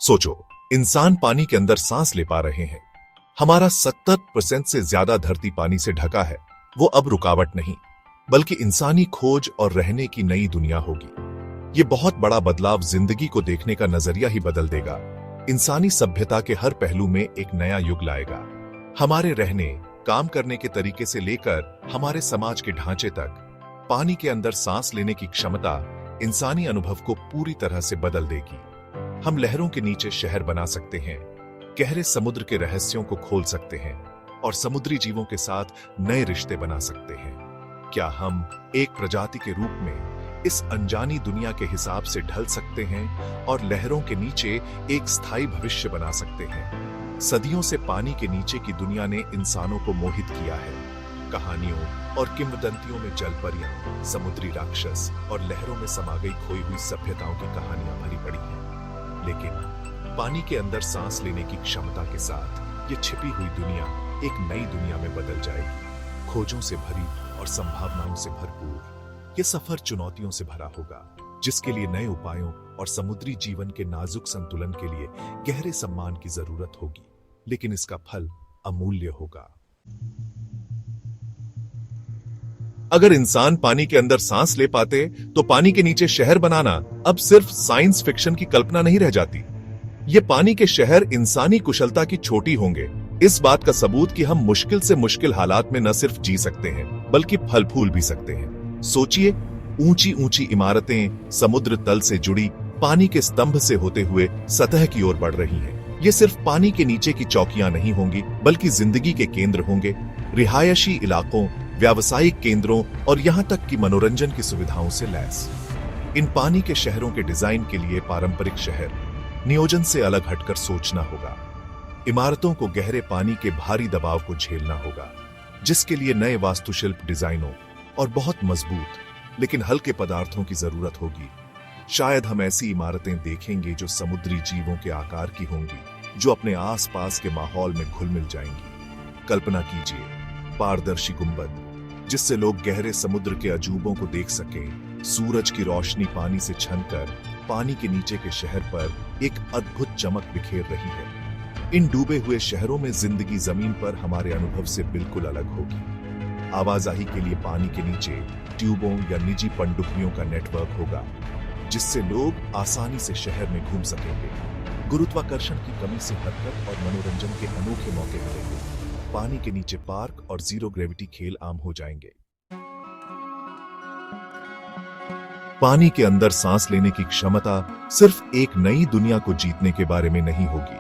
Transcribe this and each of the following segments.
सोचो, इंसान पानी के अंदर सांस ले पा रहे हैं। हमारा 70% से ज्यादा धरती पानी से ढका है। वो अब रुकावट नहीं, बल्कि इंसानी खोज और रहने की नई दुनिया होगी। ये बहुत बड़ा बदलाव जिंदगी को देखने का नजरिया ही बदल देगा। इंसानी सभ्यता के हर पहलू में एक नया युग लाएगा। हमारे रहने, काम करने के तरीके से लेकर हमारे समाज के ढांचे तक, पानी के अंदर सांस लेने की क्षमता इंसानी अनुभव को पूरी तरह से बदल देगी। हम लहरों के नीचे शहर बना सकते हैं, गहरे समुद्र के रहस्यों को खोल सकते हैं और समुद्री जीवों के साथ नए रिश्ते बना सकते हैं। क्या हम एक प्रजाति के रूप में इस अनजानी दुनिया के हिसाब से ढल सकते हैं और लहरों के नीचे एक स्थायी भविष्य बना सकते हैं? सदियों से पानी के नीचे की दुनिया ने इंसानों को मोहित किया है। कहानियों और किंवदंतियों में जलपरियां, समुद्री राक्षस और लहरों में समा गई खोई हुई सभ्यताओं की कहानियां भरी पड़ी हैं। लेकिन पानी के अंदर सांस लेने की क्षमता के साथ ये छिपी हुई दुनिया एक नई दुनिया में बदल जाएगी। खोजों से भरी और संभावनाओं से भरपूर ये सफर चुनौतियों से भरा होगा, जिसके लिए नए उपायों और समुद्री जीवन के नाजुक संतुलन के लिए गहरे सम्मान की जरूरत होगी। लेकिन इसका फल अमूल्य होगा। अगर इंसान पानी के अंदर सांस ले पाते तो पानी के नीचे शहर बनाना अब सिर्फ साइंस फिक्शन की कल्पना नहीं रह जाती। ये पानी के शहर इंसानी कुशलता की छोटी होंगे। इस बात का सबूत कि हम मुश्किल से मुश्किल हालात में न सिर्फ जी सकते हैं, बल्कि फल फूल भी सकते हैं। सोचिए, ऊंची ऊंची इमारतें समुद्र तल से जुड़ी पानी के स्तंभ से होते हुए सतह की ओर बढ़ रही हैं। ये सिर्फ पानी के नीचे की चौकियां नहीं होंगी, बल्कि जिंदगी के केंद्र होंगे। रिहायशी इलाकों, व्यावसायिक केंद्रों और यहां तक कि मनोरंजन की सुविधाओं से लैस। इन पानी के शहरों के डिजाइन के लिए पारंपरिक शहर नियोजन से अलग हटकर सोचना होगा। इमारतों को गहरे पानी के भारी दबाव को झेलना होगा, जिसके लिए नए वास्तुशिल्प डिजाइनों और बहुत मजबूत लेकिन हल्के पदार्थों की जरूरत होगी। शायद हम ऐसी इमारतें देखेंगे जो समुद्री जीवों के आकार की होंगी, जो अपने आसपास के माहौल में घुल मिल जाएंगी। कल्पना कीजिए, पारदर्शी गुंबद जिससे लोग गहरे समुद्र के अजूबों को देख सकें। सूरज की रोशनी पानी से छनकर पानी के नीचे के शहर पर एक अद्भुत चमक बिखेर रही है। इन डूबे हुए शहरों में जिंदगी जमीन पर हमारे अनुभव से बिल्कुल अलग होगी। आवाजाही के लिए पानी के नीचे ट्यूबों या निजी पनडुब्बियों का नेटवर्क होगा, जिससे लोग आसानी से शहर में घूम सकेंगे। गुरुत्वाकर्षण की कमी से हरकत और मनोरंजन के अनोखे मौके मिलेंगे। पानी के नीचे पार्क और जीरो ग्रेविटी खेल आम हो जाएंगे। पानी के अंदर सांस लेने की क्षमता सिर्फ एक नई दुनिया को जीतने के बारे में नहीं होगी,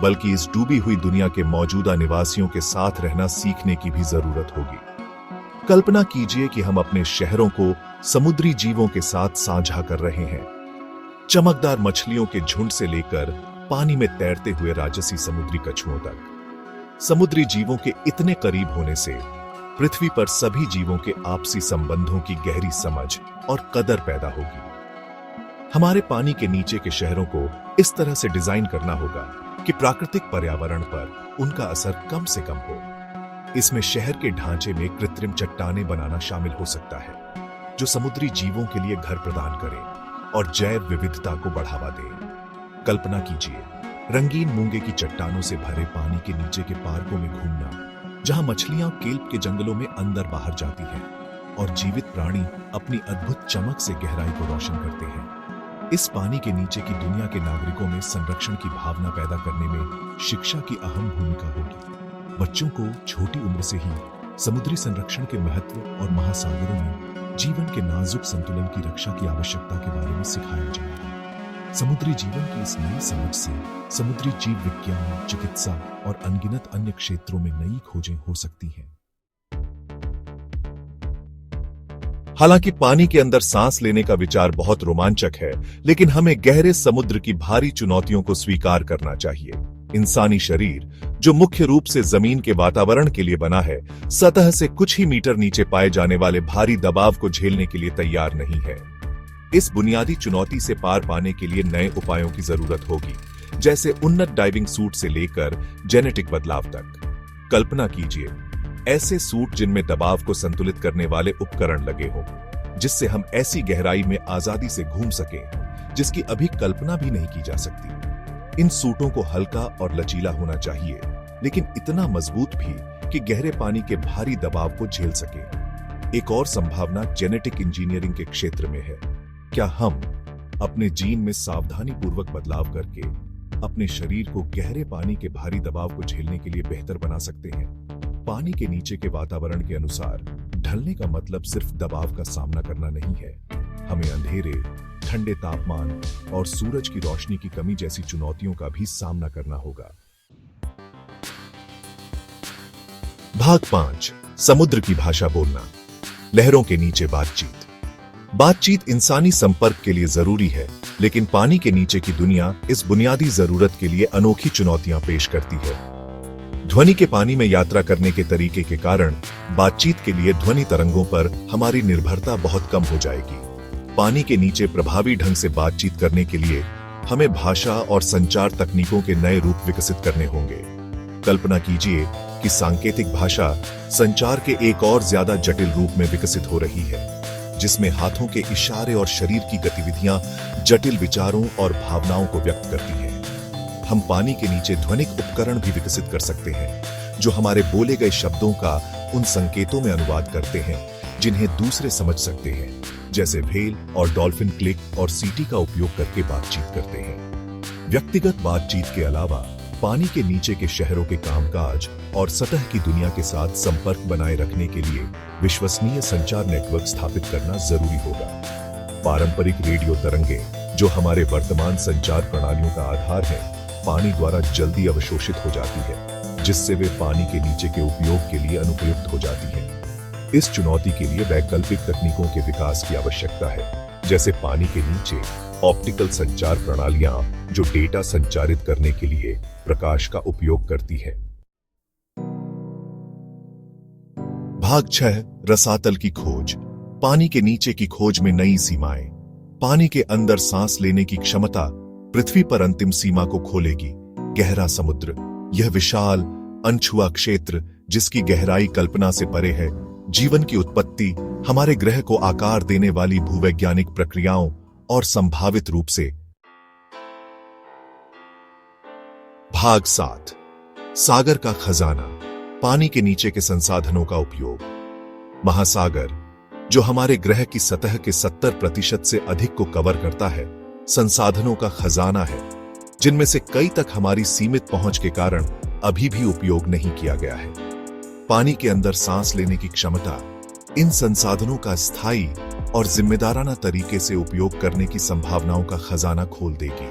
बल्कि इस डूबी हुई दुनिया के मौजूदा निवासियों के साथ रहना सीखने की भी जरूरत होगी। कल्पना कीजिए कि हम अपने शहरों को समुद्री जीवों के साथ साझा कर रहे हैं। चमकदार मछलियों के झुंड से लेकर पानी में तैरते हुए राजसी समुद्री कछुओं तक। समुद्री जीवों के इतने करीब होने से पृथ्वी पर सभी जीवों के आपसी संबंधों की गहरी समझ और कदर पैदा होगी। हमारे पानी के नीचे के शहरों को इस तरह से डिजाइन करना होगा कि प्राकृतिक पर्यावरण पर उनका असर कम से कम हो। इसमें शहर के ढांचे में कृत्रिम चट्टानें बनाना शामिल हो सकता है, जो समुद्री जीवों के लिए घर प्रदान करें और जैव विविधता को बढ़ावा दें। कल्पना कीजिए, रंगीन मूंगे की चट्टानों से भरे पानी के नीचे के पार्कों में घूमना, जहां मछलियां केल्प के जंगलों में अंदर बाहर जाती हैं और जीवित प्राणी अपनी अद्भुत चमक से गहराई को रोशन करते हैं। इस पानी के नीचे की दुनिया के नागरिकों में संरक्षण की भावना पैदा करने में शिक्षा की अहम भूमिका होगी। बच्चों को छोटी उम्र से ही समुद्री संरक्षण के महत्व और महासागरों में जीवन के नाजुक संतुलन की रक्षा की आवश्यकता के बारे में सिखाया जाएगा। समुद्री जीवन की इस नई समझ से समुद्री जीव विज्ञान, चिकित्सा और अनगिनत अन्य क्षेत्रों में नई खोजें हो सकती हैं। हालांकि पानी के अंदर सांस लेने का विचार बहुत रोमांचक है, लेकिन हमें गहरे समुद्र की भारी चुनौतियों को स्वीकार करना चाहिए। इंसानी शरीर, जो मुख्य रूप से जमीन के वातावरण के लिए बना है, सतह से कुछ ही मीटर नीचे पाए जाने वाले भारी दबाव को झेलने के लिए तैयार नहीं है। इस बुनियादी चुनौती से पार पाने के लिए नए उपायों की जरूरत होगी, जैसे उन्नत डाइविंग सूट से लेकर जेनेटिक बदलाव तक। कल्पना कीजिए, ऐसे सूट जिनमें दबाव को संतुलित करने वाले उपकरण लगे हों, जिससे हम ऐसी गहराई में आजादी से घूम सकें जिसकी अभी कल्पना भी नहीं की जा सकती। इन सूटों को हल्का और लचीला होना चाहिए, लेकिन इतना मजबूत भी कि गहरे पानी के भारी दबाव को झेल सके। एक और संभावना जेनेटिक इंजीनियरिंग के क्षेत्र में है। क्या हम अपने जीन में सावधानी पूर्वक बदलाव करके अपने शरीर को गहरे पानी के भारी दबाव को झेलने के लिए बेहतर बना सकते हैं? पानी के नीचे के वातावरण के अनुसार ढलने का मतलब सिर्फ दबाव का सामना करना नहीं है। हमें अंधेरे, ठंडे तापमान और सूरज की रोशनी की कमी जैसी चुनौतियों का भी सामना करना होगा। भाग 5, समुद्र की भाषा बोलना। लहरों के नीचे बातचीत। बातचीत इंसानी संपर्क के लिए जरूरी है, लेकिन पानी के नीचे की दुनिया इस बुनियादी जरूरत के लिए अनोखी चुनौतियां पेश करती है। ध्वनि के पानी में यात्रा करने के तरीके के कारण बातचीत के लिए ध्वनि तरंगों पर हमारी निर्भरता बहुत कम हो जाएगी। पानी के नीचे प्रभावी ढंग से बातचीत करने के लिए हमें भाषा और संचार तकनीकों के नए रूप विकसित करने होंगे। कल्पना कीजिए कि सांकेतिक भाषा संचार के एक और ज्यादा जटिल रूप में विकसित हो रही है, जिसमें हाथों के इशारे और शरीर की गतिविधियां जटिल विचारों और भावनाओं को व्यक्त करती हैं। हम पानी के नीचे ध्वनिक उपकरण भी विकसित कर सकते हैं, जो हमारे बोले गए शब्दों का उन संकेतों में अनुवाद करते हैं जिन्हें दूसरे समझ सकते हैं, जैसे व्हेल और डॉल्फिन क्लिक और सीटी का उपयोग करके बातचीत करते हैं। व्यक्तिगत बातचीत के अलावा पानी के नीचे के शहरों के कामकाज और सतह की दुनिया के साथ संपर्क बनाए रखने के लिए विश्वसनीय संचार नेटवर्क स्थापित करना जरूरी होगा। पारंपरिक रेडियो तरंगे, जो हमारे वर्तमान संचार प्रणालियों का आधार है, पानी द्वारा जल्दी अवशोषित हो जाती है, जिससे वे पानी के नीचे के उपयोग के लिए अनुपयुक्त हो जाती हैं। इस चुनौती के लिए वैकल्पिक तकनीकों के विकास की आवश्यकता है, जैसे पानी के नीचे ऑप्टिकल संचार प्रणालियां, जो डेटा संचारित करने के लिए प्रकाश का उपयोग करती है। भाग 6, रसातल की खोज। पानी के नीचे की खोज में नई सीमाएं। पानी के अंदर सांस लेने की क्षमता पृथ्वी पर अंतिम सीमा को खोलेगी। गहरा समुद्र, यह विशाल अनछुआ क्षेत्र जिसकी गहराई कल्पना से परे है, जीवन की उत्पत्ति, हमारे ग्रह को आकार देने वाली भूवैज्ञानिक प्रक्रियाओं और संभावित रूप से। भाग 7, सागर का खजाना। पानी के नीचे के संसाधनों का उपयोग। महासागर, जो हमारे ग्रह की सतह के 70% से अधिक को कवर करता है, संसाधनों का खजाना है, जिनमें से कई तक हमारी सीमित पहुंच के कारण अभी भी उपयोग नहीं किया गया है। पानी के अंदर सांस लेने की क्षमता इन संसाधनों का स्थायी और जिम्मेदाराना तरीके से उपयोग करने की संभावनाओं का खजाना खोल देगी।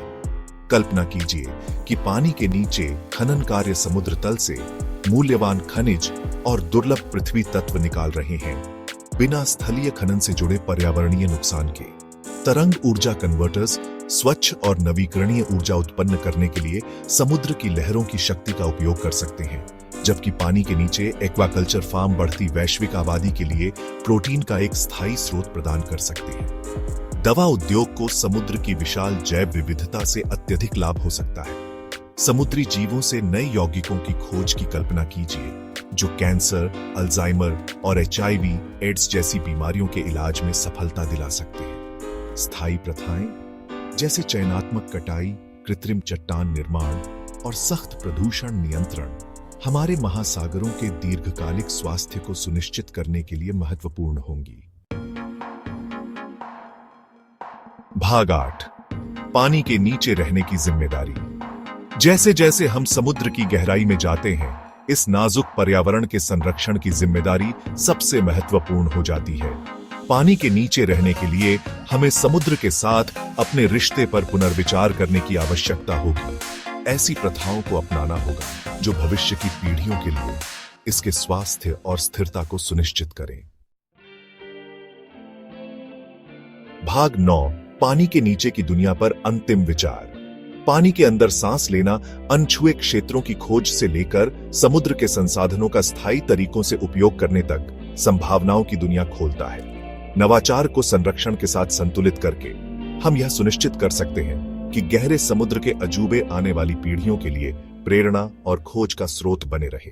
कल्पना कीजिए कि पानी के नीचे खनन कार्य समुद्र तल से मूल्यवान खनिज और दुर्लभ पृथ्वी तत्व निकाल रहे हैं, बिना स्थलीय खनन से जुड़े पर्यावरणीय नुकसान के। तरंग ऊर्जा कन्वर्टर्स स्वच्छ और नवीकरणीय ऊर्जा उत्पन्न करने के लिए समुद्र की लहरों की शक्ति का उपयोग कर सकते हैं, जबकि पानी के नीचे एक्वाकल्चर फार्म बढ़ती वैश्विक आबादी के लिए प्रोटीन का एक स्थायी स्रोत प्रदान कर सकते हैं। दवा उद्योग को समुद्र की विशाल जैव विविधता से अत्यधिक लाभ हो सकता है। समुद्री जीवों से नए यौगिकों की खोज की कल्पना कीजिए, जो कैंसर, अल्जाइमर और HIV एड्स जैसी बीमारियों के इलाज में सफलता दिला सकते हैं। स्थायी प्रथाएं, जैसे चयनात्मक कटाई, कृत्रिम चट्टान निर्माण और सख्त प्रदूषण नियंत्रण, हमारे महासागरों के दीर्घकालिक स्वास्थ्य को सुनिश्चित करने के लिए महत्वपूर्ण होंगी। भाग 8, पानी के नीचे रहने की जिम्मेदारी। जैसे जैसे हम समुद्र की गहराई में जाते हैं, इस नाजुक पर्यावरण के संरक्षण की जिम्मेदारी सबसे महत्वपूर्ण हो जाती है। पानी के नीचे रहने के लिए हमें समुद्र के साथ अपने रिश्ते पर पुनर्विचार करने की आवश्यकता होगी। ऐसी प्रथाओं को अपनाना होगा जो भविष्य की पीढ़ियों के लिए इसके स्वास्थ्य और स्थिरता को सुनिश्चित करें। भाग 9, पानी के नीचे की दुनिया पर अंतिम विचार। पानी के अंदर सांस लेना अनछुए क्षेत्रों की खोज से लेकर समुद्र के संसाधनों का स्थायी तरीकों से उपयोग करने तक संभावनाओं की दुनिया खोलता है। नवाचार को संरक्षण के साथ संतुलित करके हम यह सुनिश्चित कर सकते हैं कि गहरे समुद्र के अजूबे आने वाली पीढ़ियों के लिए प्रेरणा और खोज का स्रोत बने रहे।